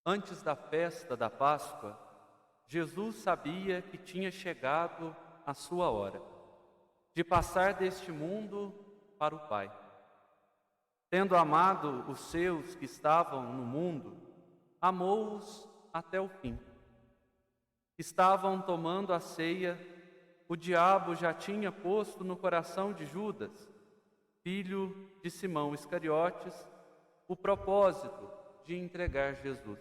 Antes da festa da Páscoa, Jesus sabia que tinha chegado a sua hora de passar deste mundo para o Pai. Tendo amado os seus que estavam no mundo, amou-os até o fim. Estavam tomando a ceia, o diabo já tinha posto no coração de Judas, filho de Simão Iscariotes, o propósito de entregar Jesus.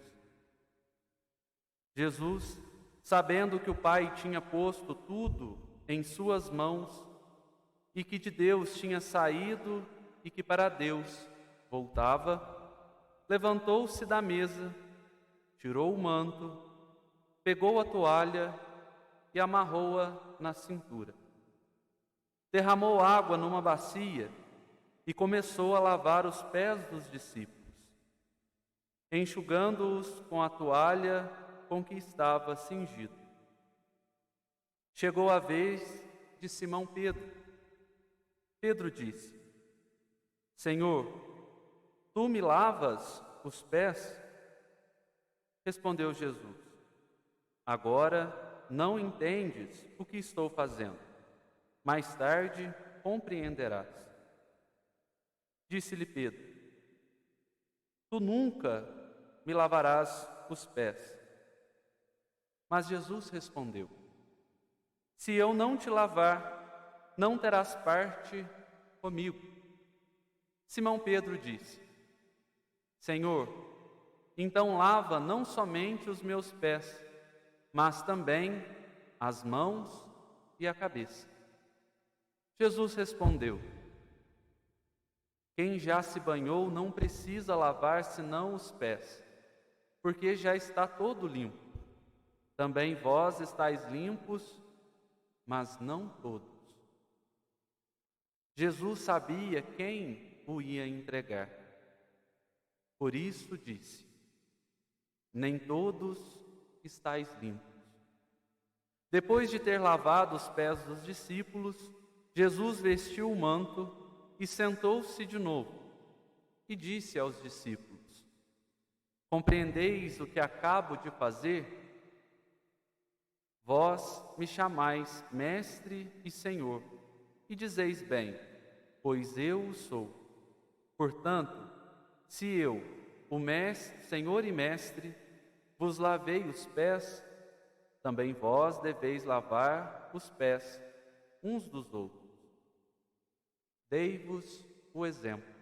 Jesus, sabendo que o Pai tinha posto tudo em suas mãos e que de Deus tinha saído e que para Deus voltava, levantou-se da mesa, tirou o manto, pegou a toalha e amarrou-a na cintura. Derramou água numa bacia e começou a lavar os pés dos discípulos, enxugando-os com a toalha com que estava cingido. Chegou a vez de Simão Pedro. Pedro disse: Senhor, tu me lavas os pés? Respondeu Jesus: Agora não entendes o que estou fazendo. Mais tarde compreenderás. Disse-lhe Pedro: Tu nunca me lavarás os pés. Mas Jesus respondeu: Se eu não te lavar, não terás parte comigo. Simão Pedro disse: Senhor, então lava não somente os meus pés, mas também as mãos e a cabeça. Jesus respondeu: Quem já se banhou não precisa lavar senão os pés, porque já está todo limpo. Também vós estáis limpos, mas não todos. Jesus sabia quem o ia entregar. Por isso disse: Nem todos estáis limpos. Depois de ter lavado os pés dos discípulos, Jesus vestiu o manto e sentou-se de novo e disse aos discípulos: Compreendeis o que acabo de fazer? Vós me chamais Mestre e Senhor, e dizeis bem, pois eu o sou. Portanto, se eu, o Mestre, Senhor e Mestre, vos lavei os pés, também vós deveis lavar os pés uns dos outros. Dei-vos o exemplo,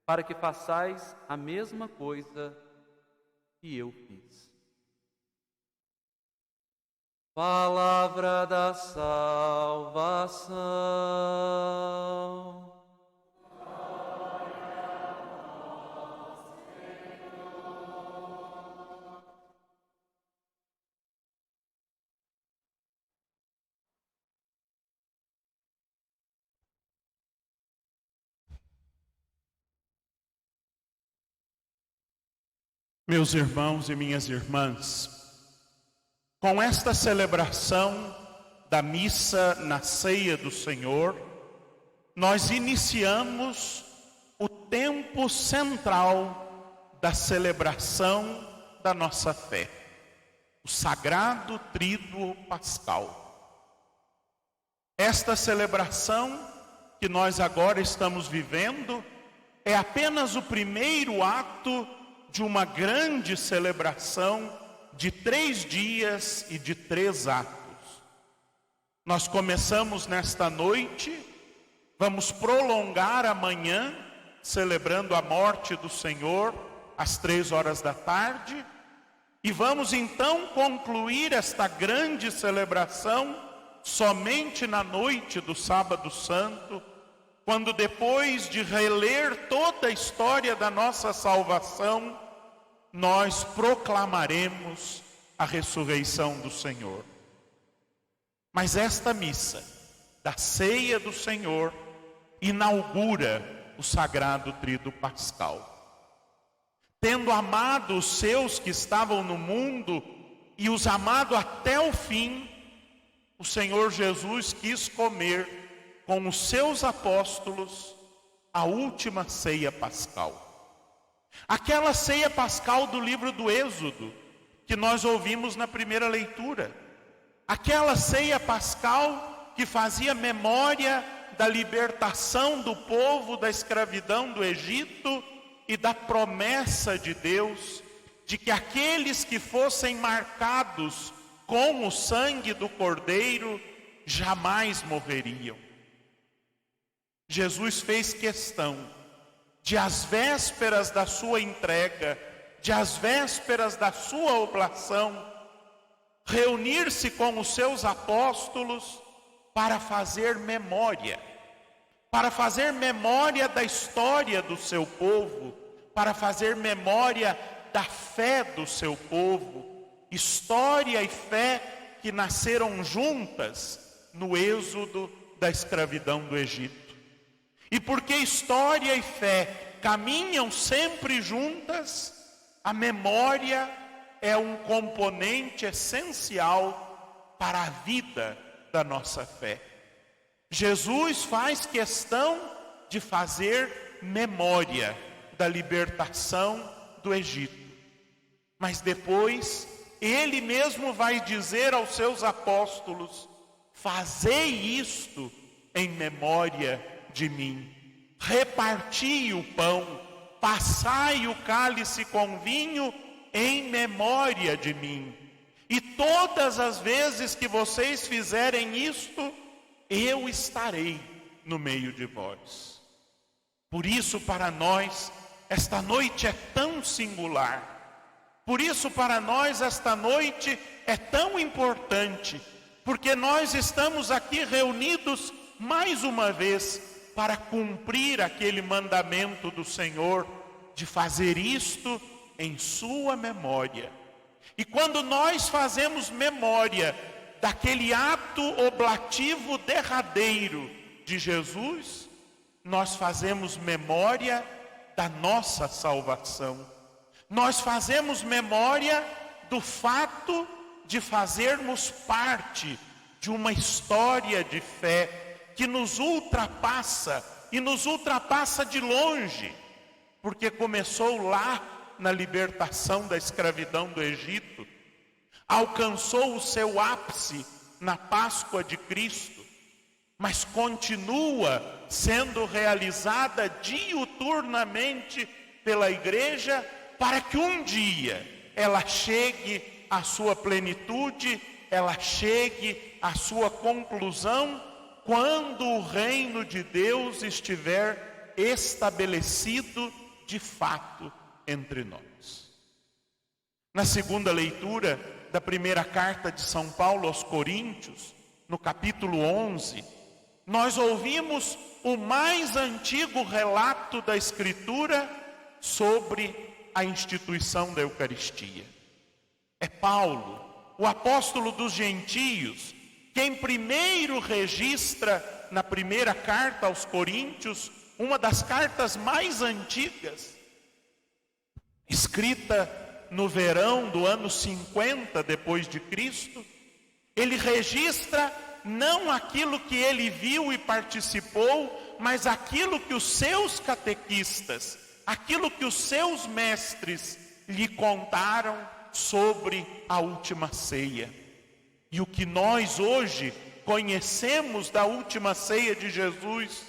para que façais a mesma coisa que eu fiz. Palavra da salvação. Meus irmãos e minhas irmãs, com esta celebração da missa na ceia do Senhor, nós iniciamos o tempo central da celebração da nossa fé, o Sagrado Tríduo Pascal. Esta celebração que nós agora estamos vivendo é apenas o primeiro ato de uma grande celebração de 3 dias e de 3 atos. Nós começamos nesta noite, vamos prolongar amanhã, celebrando a morte do Senhor, às 3 horas da tarde, e vamos então concluir esta grande celebração somente na noite do Sábado Santo, quando depois de reler toda a história da nossa salvação, nós proclamaremos a ressurreição do Senhor. Mas esta missa da ceia do Senhor inaugura o Sagrado Tríduo Pascal. Tendo amado os seus que estavam no mundo e os amado até o fim, o Senhor Jesus quis comer com os seus apóstolos a última ceia pascal. Aquela ceia pascal do livro do Êxodo, que nós ouvimos na primeira leitura. Aquela ceia pascal que fazia memória da libertação do povo da escravidão do Egito e da promessa de Deus de que aqueles que fossem marcados com o sangue do Cordeiro jamais morreriam. Jesus fez questão de, às vésperas da sua entrega, de às vésperas da sua oblação, reunir-se com os seus apóstolos para fazer memória da história do seu povo, para fazer memória da fé do seu povo, história e fé que nasceram juntas no êxodo da escravidão do Egito. E porque história e fé caminham sempre juntas, a memória é um componente essencial para a vida da nossa fé. Jesus faz questão de fazer memória da libertação do Egito. Mas depois, ele mesmo vai dizer aos seus apóstolos: fazei isto em memória de mim. Reparti o pão, passai o cálice com vinho em memória de mim. E todas as vezes que vocês fizerem isto, eu estarei no meio de vós. Por isso, para nós, esta noite é tão singular. Por isso, para nós, esta noite é tão importante, porque nós estamos aqui reunidos mais uma vez para cumprir aquele mandamento do Senhor de fazer isto em sua memória. E quando nós fazemos memória daquele ato oblativo derradeiro de Jesus, nós fazemos memória da nossa salvação. Nós fazemos memória do fato de fazermos parte de uma história de fé que nos ultrapassa, e nos ultrapassa de longe, porque começou lá na libertação da escravidão do Egito, alcançou o seu ápice na Páscoa de Cristo, mas continua sendo realizada diuturnamente pela igreja, para que um dia ela chegue à sua plenitude, ela chegue à sua conclusão, quando o reino de Deus estiver estabelecido de fato entre nós. Na segunda leitura da primeira carta de São Paulo aos Coríntios, no capítulo 11, nós ouvimos o mais antigo relato da Escritura sobre a instituição da Eucaristia. É Paulo, o apóstolo dos gentios, quem primeiro registra na primeira carta aos Coríntios, uma das cartas mais antigas, escrita no verão do ano 50 depois de Cristo. Ele registra não aquilo que ele viu e participou, mas aquilo que os seus catequistas, aquilo que os seus mestres lhe contaram sobre a última ceia. E o que nós hoje conhecemos da última ceia de Jesus,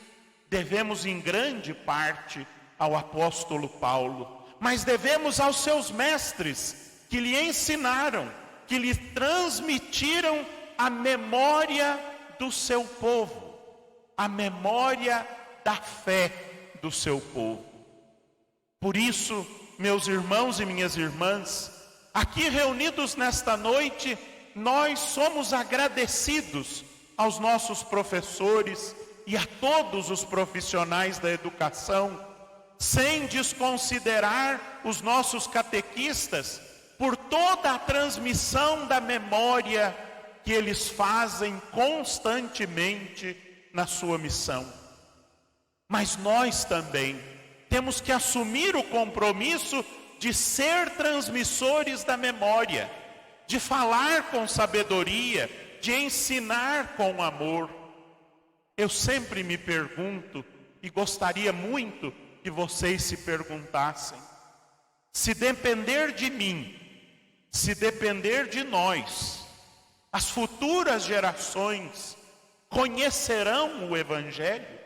devemos em grande parte ao apóstolo Paulo, mas devemos aos seus mestres que lhe ensinaram, que lhe transmitiram a memória do seu povo, a memória da fé do seu povo. Por isso, meus irmãos e minhas irmãs, aqui reunidos nesta noite, nós somos agradecidos aos nossos professores e a todos os profissionais da educação, sem desconsiderar os nossos catequistas, por toda a transmissão da memória que eles fazem constantemente na sua missão. Mas nós também temos que assumir o compromisso de ser transmissores da memória, de falar com sabedoria, de ensinar com amor. Eu sempre me pergunto, e gostaria muito que vocês se perguntassem: se depender de mim, se depender de nós, as futuras gerações conhecerão o Evangelho.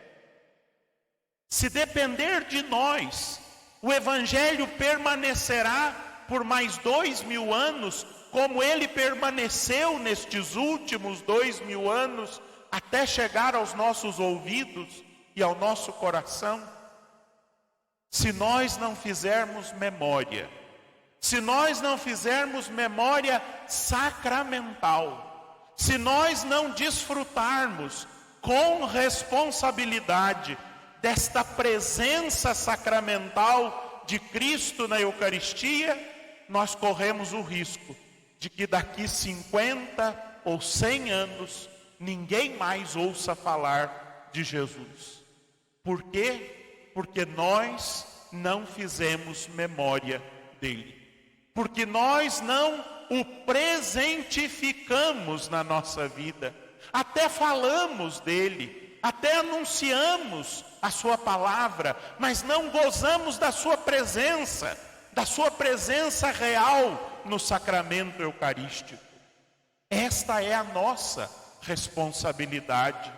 Se depender de nós, o Evangelho permanecerá por mais 2000 anos, como ele permaneceu nestes últimos 2000 anos, até chegar aos nossos ouvidos e ao nosso coração. Se nós não fizermos memória, se nós não fizermos memória sacramental, se nós não desfrutarmos com responsabilidade desta presença sacramental de Cristo na Eucaristia, nós corremos o risco de que daqui 50 ou 100 anos ninguém mais ouça falar de Jesus. Por quê? Porque nós não fizemos memória dele. Porque nós não o presentificamos na nossa vida. Até falamos dele, até anunciamos a sua palavra, mas não gozamos da sua presença real no sacramento eucarístico. Esta é a nossa responsabilidade.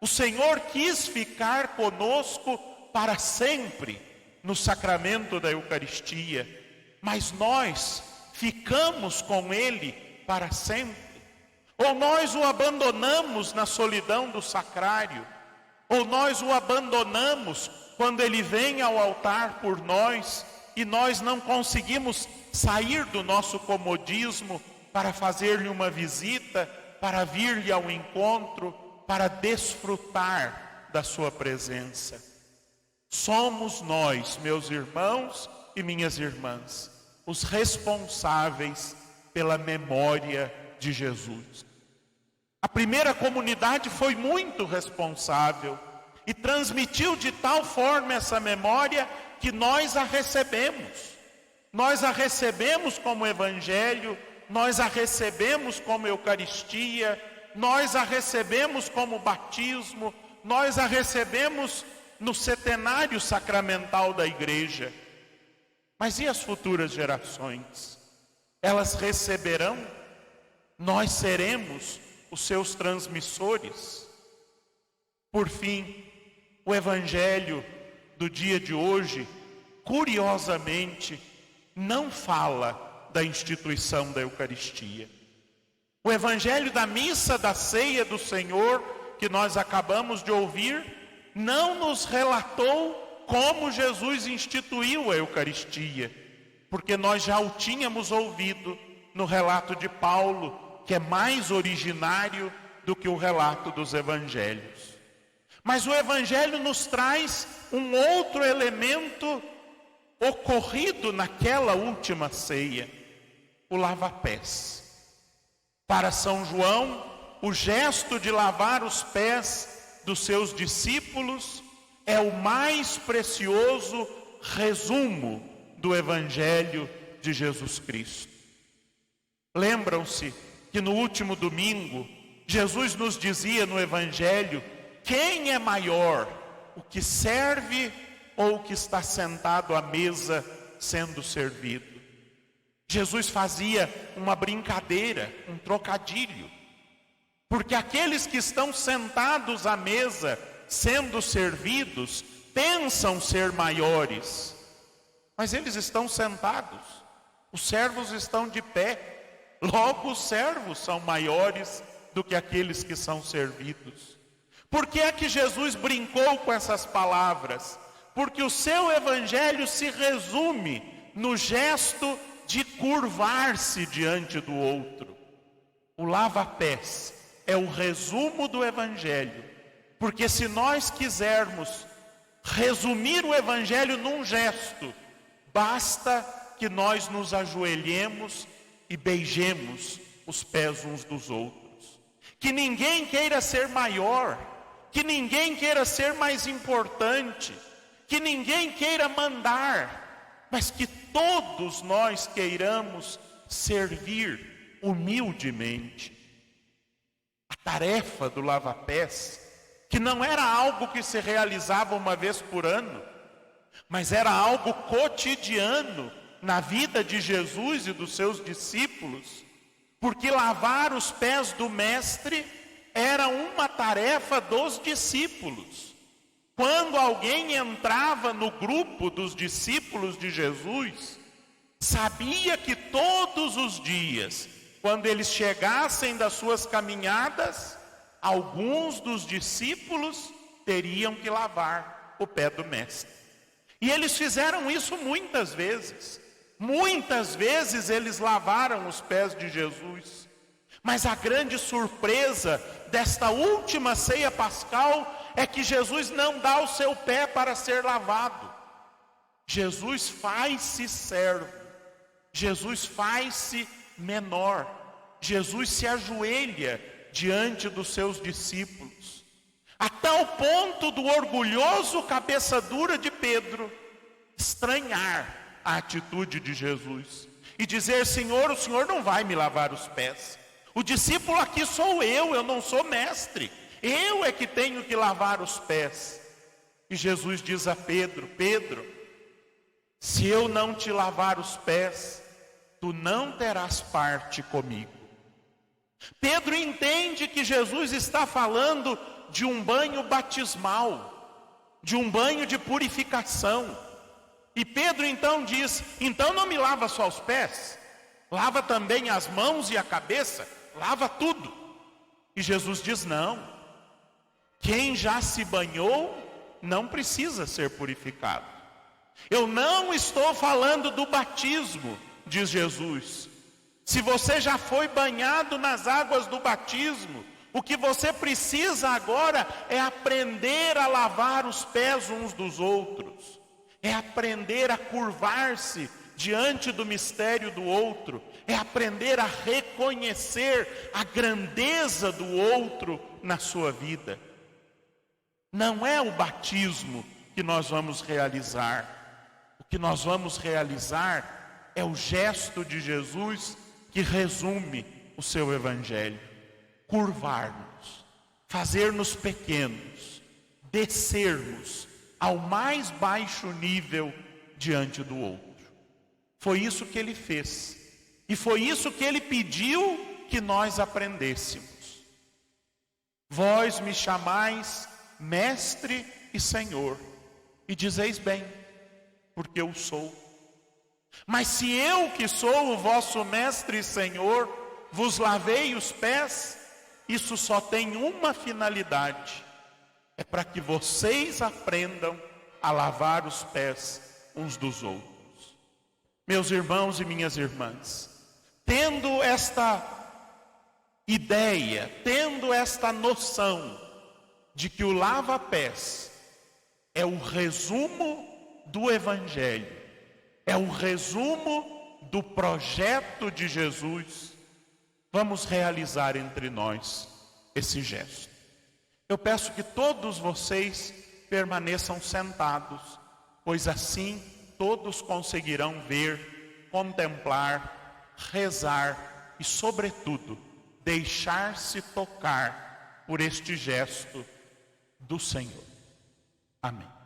O Senhor quis ficar conosco para sempre no sacramento da Eucaristia, mas nós ficamos com Ele para sempre. Ou nós o abandonamos na solidão do sacrário, ou nós o abandonamos quando Ele vem ao altar por nós e nós não conseguimos sair do nosso comodismo para fazer-lhe uma visita, para vir-lhe ao encontro, para desfrutar da sua presença. Somos nós, meus irmãos e minhas irmãs, os responsáveis pela memória de Jesus. A primeira comunidade foi muito responsável e transmitiu de tal forma essa memória que nós a recebemos. Nós a recebemos como Evangelho, nós a recebemos como Eucaristia, nós a recebemos como batismo, nós a recebemos no setenário sacramental da Igreja. Mas e as futuras gerações? Elas receberão? Nós seremos os seus transmissores? Por fim, o Evangelho do dia de hoje, curiosamente, não fala da instituição da Eucaristia. O Evangelho da missa, da ceia do Senhor, que nós acabamos de ouvir, não nos relatou como Jesus instituiu a Eucaristia, porque nós já o tínhamos ouvido no relato de Paulo, que é mais originário do que o relato dos Evangelhos. Mas o Evangelho nos traz um outro elemento ocorrido naquela última ceia, o lava-pés. Para São João, o gesto de lavar os pés dos seus discípulos é o mais precioso resumo do Evangelho de Jesus Cristo. Lembram-se que no último domingo, Jesus nos dizia no Evangelho: quem é maior, o que serve ou o que está sentado à mesa sendo servido? Jesus fazia uma brincadeira, um trocadilho, porque aqueles que estão sentados à mesa sendo servidos pensam ser maiores, mas eles estão sentados, os servos estão de pé, logo os servos são maiores do que aqueles que são servidos. Por que é que Jesus brincou com essas palavras? Porque o seu Evangelho se resume no gesto de curvar-se diante do outro. O lava-pés é o resumo do Evangelho, porque se nós quisermos resumir o Evangelho num gesto, basta que nós nos ajoelhemos e beijemos os pés uns dos outros. Que ninguém queira ser maior, que ninguém queira ser mais importante, que ninguém queira mandar, mas que todos nós queiramos servir humildemente. A tarefa do lava-pés, que não era algo que se realizava uma vez por ano, mas era algo cotidiano na vida de Jesus e dos seus discípulos, porque lavar os pés do mestre era uma tarefa dos discípulos. Quando alguém entrava no grupo dos discípulos de Jesus, sabia que todos os dias, quando eles chegassem das suas caminhadas, alguns dos discípulos teriam que lavar o pé do mestre. E eles fizeram isso muitas vezes. Muitas vezes eles lavaram os pés de Jesus. Mas a grande surpresa desta última ceia pascal é que Jesus não dá o seu pé para ser lavado. Jesus faz-se servo. Jesus faz-se menor. Jesus se ajoelha diante dos seus discípulos. A tal ponto do orgulhoso cabeça dura de Pedro estranhar a atitude de Jesus e dizer: Senhor, o Senhor não vai me lavar os pés. O discípulo aqui sou eu não sou mestre. Eu é que tenho que lavar os pés. E Jesus diz a Pedro: Pedro, se eu não te lavar os pés, tu não terás parte comigo. Pedro entende que Jesus está falando de um banho batismal, de um banho de purificação. E Pedro então diz: então não me lava só os pés, lava também as mãos e a cabeça, lava tudo. E Jesus diz: não, quem já se banhou não precisa ser purificado. Eu não estou falando do batismo, diz Jesus. Se você já foi banhado nas águas do batismo, o que você precisa agora é aprender a lavar os pés uns dos outros. É aprender a curvar-se diante do mistério do outro. É aprender a reconhecer a grandeza do outro na sua vida. Não é o batismo que nós vamos realizar. O que nós vamos realizar é o gesto de Jesus que resume o seu evangelho. Curvar-nos, fazer-nos pequenos, descermos ao mais baixo nível diante do outro. Foi isso que ele fez. E foi isso que ele pediu que nós aprendêssemos. Vós me chamais mestre e senhor, e dizeis bem, porque eu sou. Mas se eu, que sou o vosso mestre e senhor, vos lavei os pés, isso só tem uma finalidade: é para que vocês aprendam a lavar os pés uns dos outros. Meus irmãos e minhas irmãs, tendo esta ideia, tendo esta noção de que o lava-pés é o resumo do evangelho, é o resumo do projeto de Jesus, vamos realizar entre nós esse gesto. Eu peço que todos vocês permaneçam sentados, pois assim todos conseguirão ver, contemplar, rezar e, sobretudo, deixar-se tocar por este gesto do Senhor. Amém.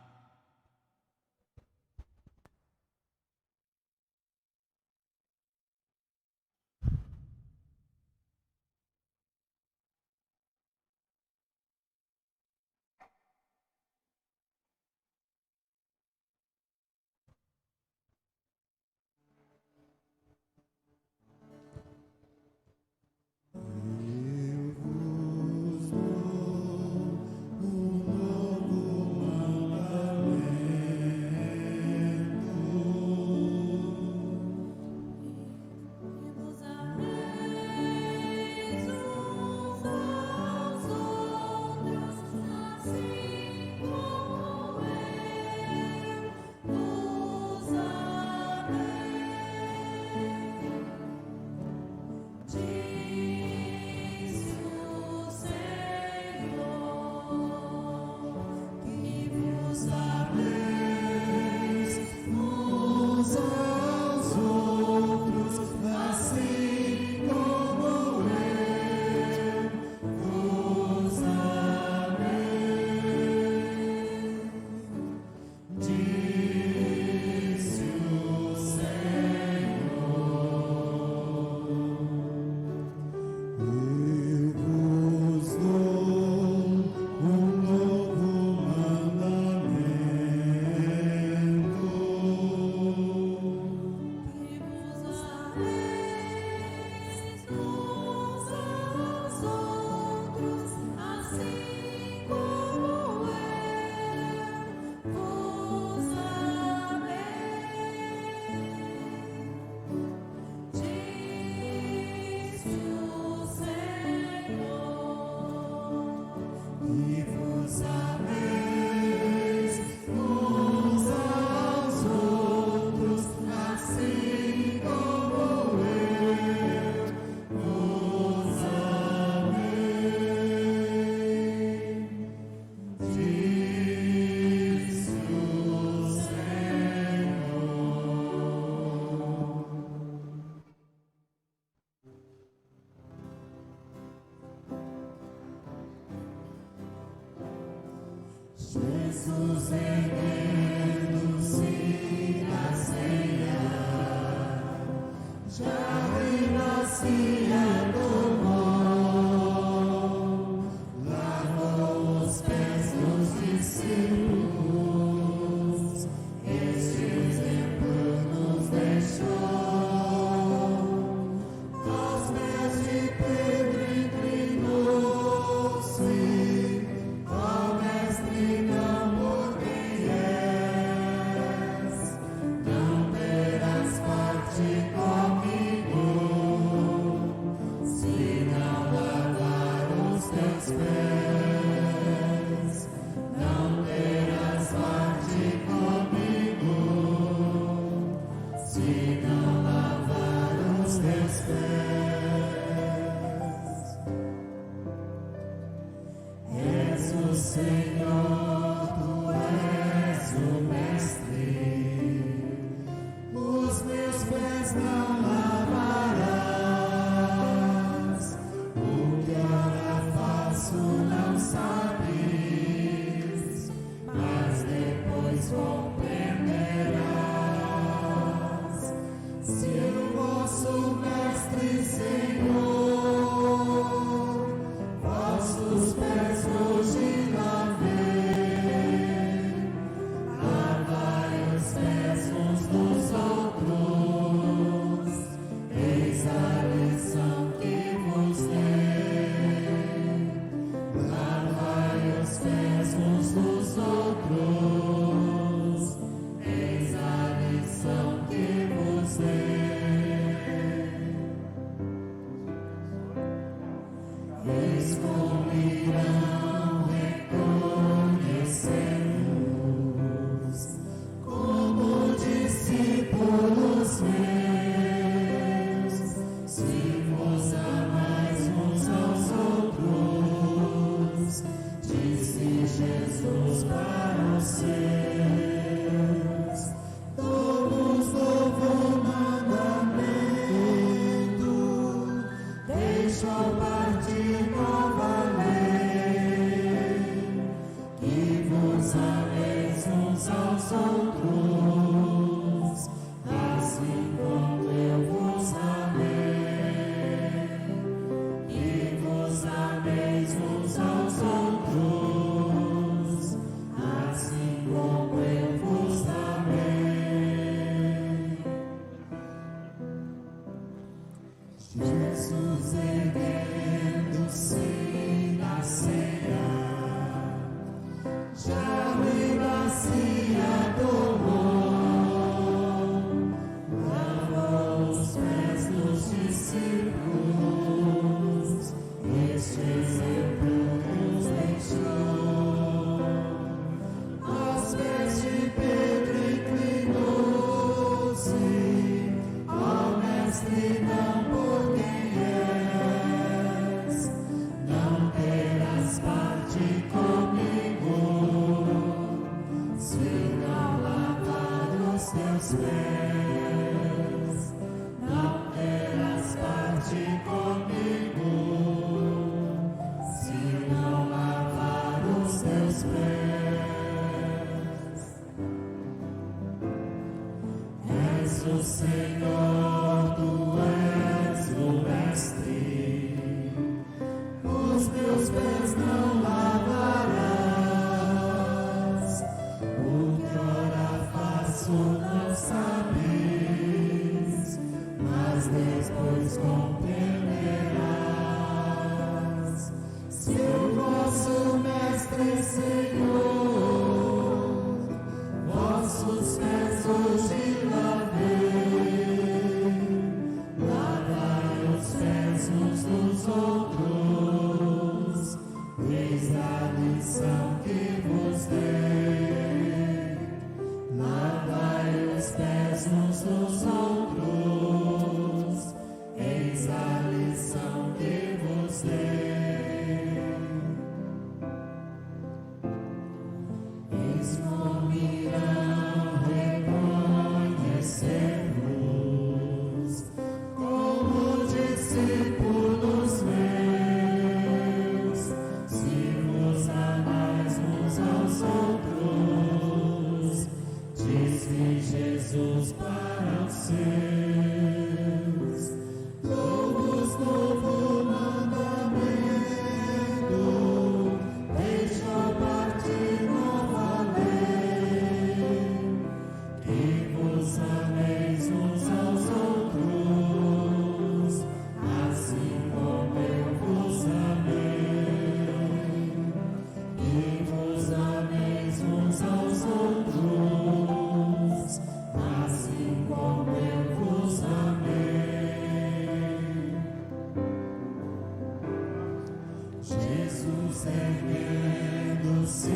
Jesus erguendo-se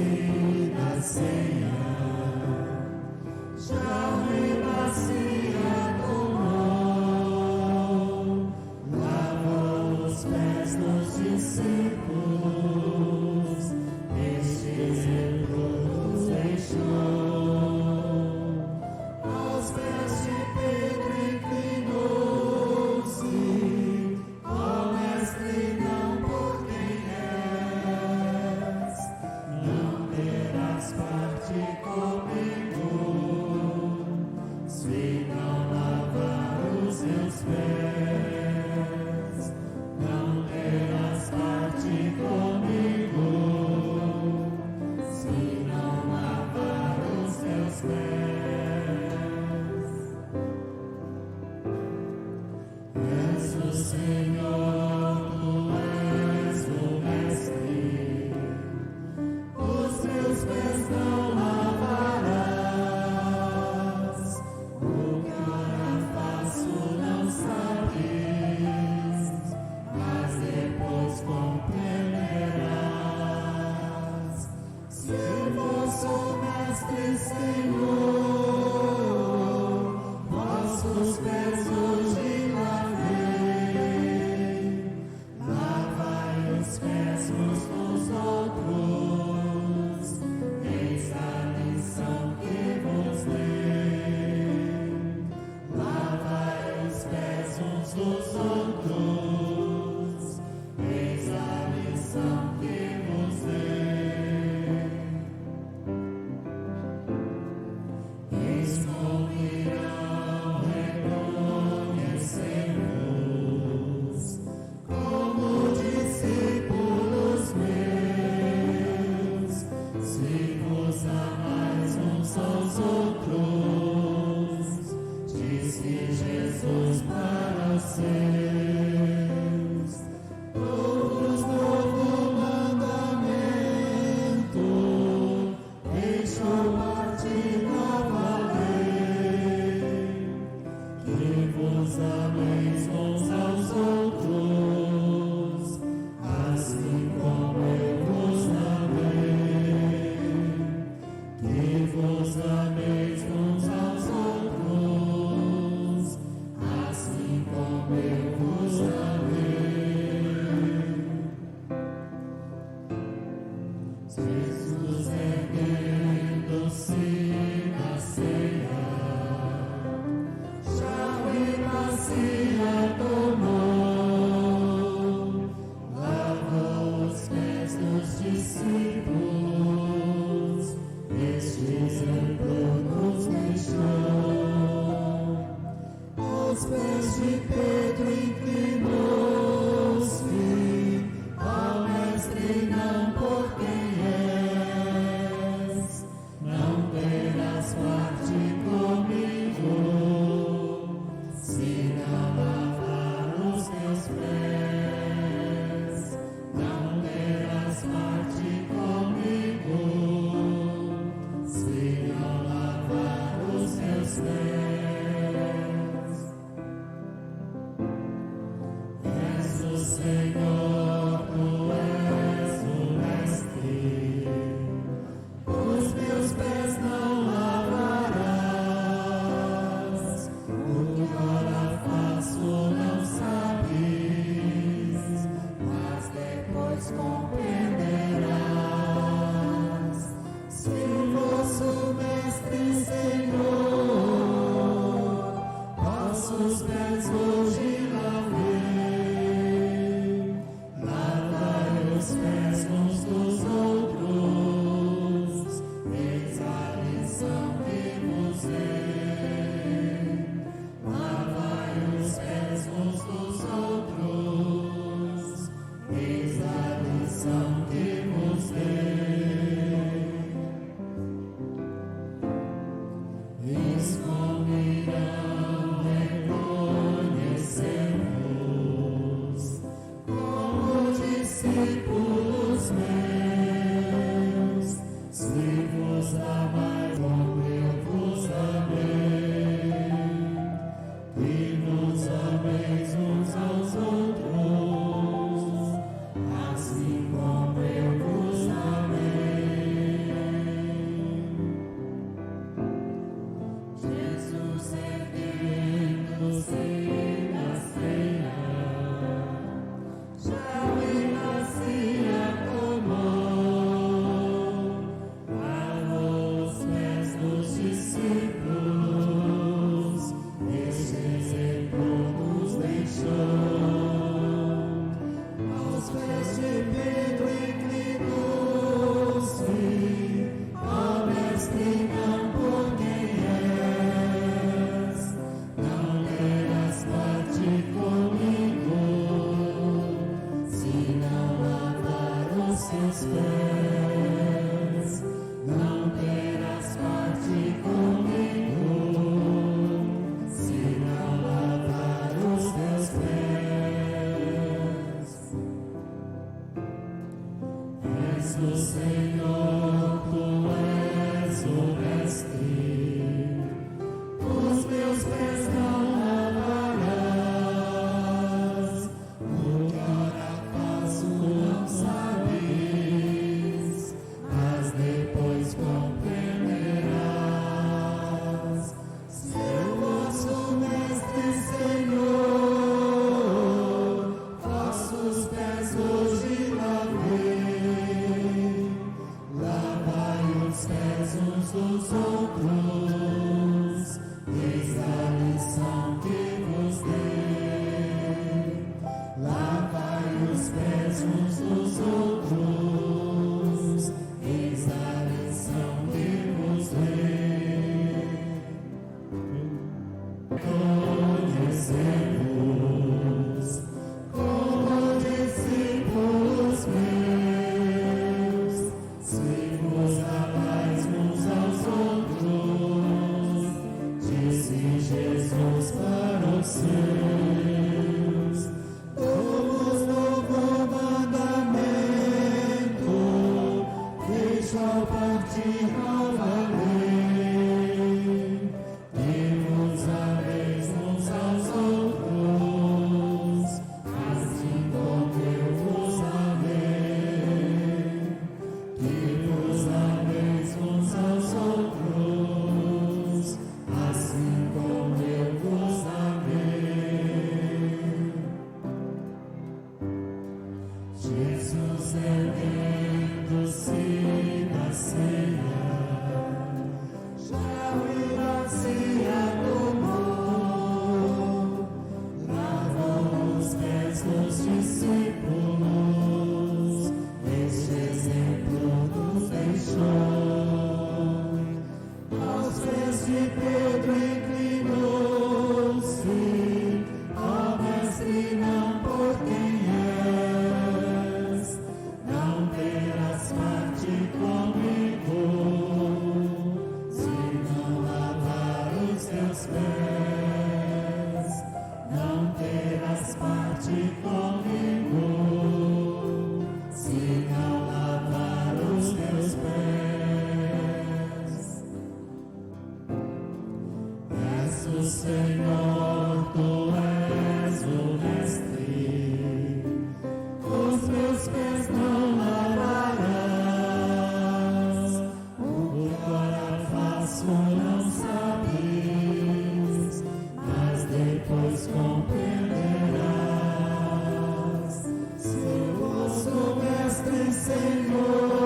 da ceia, já me bacia tomou, lavou os pés dos discípulos, estes nos deixou. Aos pés de Pedro inclinou-se, ó Mestre, não por quem és, não terás parte comigo, se não lavar os seus pés. Não terás parte comigo, se não lavar os seus pés. És o Senhor, tu és o Mestre, os teus pés não lavarás, o que ora faço não sabes, mas depois compreenderás. Se vosso Mestre, Senhor, vossos pés hoje lavei, lavai os pés uns dos outros, eis a lição que vos dei. Lavai os pés uns dos outros, eis a lição que vos dei. Eis como irão reconhecer-vos como discípulos meus, se vos amais uns aos outros, disse Jesus para os seus. Dou-vos novo mandamento, deixo partir nova lei, que vos ameis uns aos outros, assim como eu vos amei. Que vos ameis uns aos outros, assim como eu vos amei. Jesus erguendo-se da ceia, já me bacia tomou, lavou os pés dos discípulos, este exemplo nos deixou. Aos pés de Pedro inclinou-se, ó Mestre, não por quem és, não terás parte comigo, se não lavar os teus pés. Não terás parte comigo, se não lavar os teus pés. És o Senhor, tu és o Mestre, os meus pés não lavarás, o que ora faço não sabes, mas depois compreenderás. Se vosso Mestre, Senhor, vossos pés hoje lavei, lavai os pés uns dos outros, eis a lição que vos dei. Lavai os pés uns dos outros, eis a lição assim como eu vos amei. Jesus erguendo-se na ceia, já o enlacia com mão, lavou os pés dos discípulos, este exemplo nos deixou. Aos pés de Pedro inclinou-se, ó mestre, não por quem és, não terás parte comigo, se não lavar os teus pés, não terás parte comigo, se não lavar os teus pés. És o Senhor, tu és o mestre, os meus pés não lavarás, o que ora faço não sabes, mas depois compreenderás. Se eu vosso mestre, Senhor, vossos pés hoje lavei, lavai os pés uns dos outros, eis a lição que vos dei. Lavai os pés uns dos outros, eis a lição que vos dei. Conhecemos como discípulos meus, se vos amais uns aos outros, disse Jesus para os seus. Dou-vos novo mandamento, deixo ao partir nova lei, que vos ameis uns aos outros, assim como eu vos amei, que vos ameis uns aos outros, assim como eu vos amei. Jesus erguendo-se na ceia, já o enlacia tomou, lavou os pés dos discípulos, este exemplo nos deixou. Aos pés de Pedro inclinou-se, ó mestre, não por quem és, não terás parte comigo, se não lavar os teus pés, não terás parte comigo, se não lavar os teus pés. És o Senhor, tu és o mestre, os meus pés não lavarás, o que ora faço não sabes, mas depois compreenderás. Se eu vosso mestre, Senhor,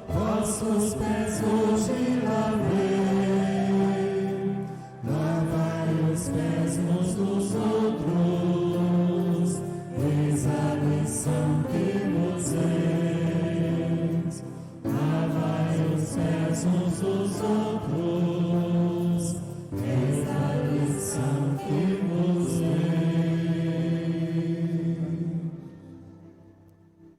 vossos pés hoje lavei, lavai os pés uns dos outros, eis a lição que vos eis. Lavai os pés uns dos outros,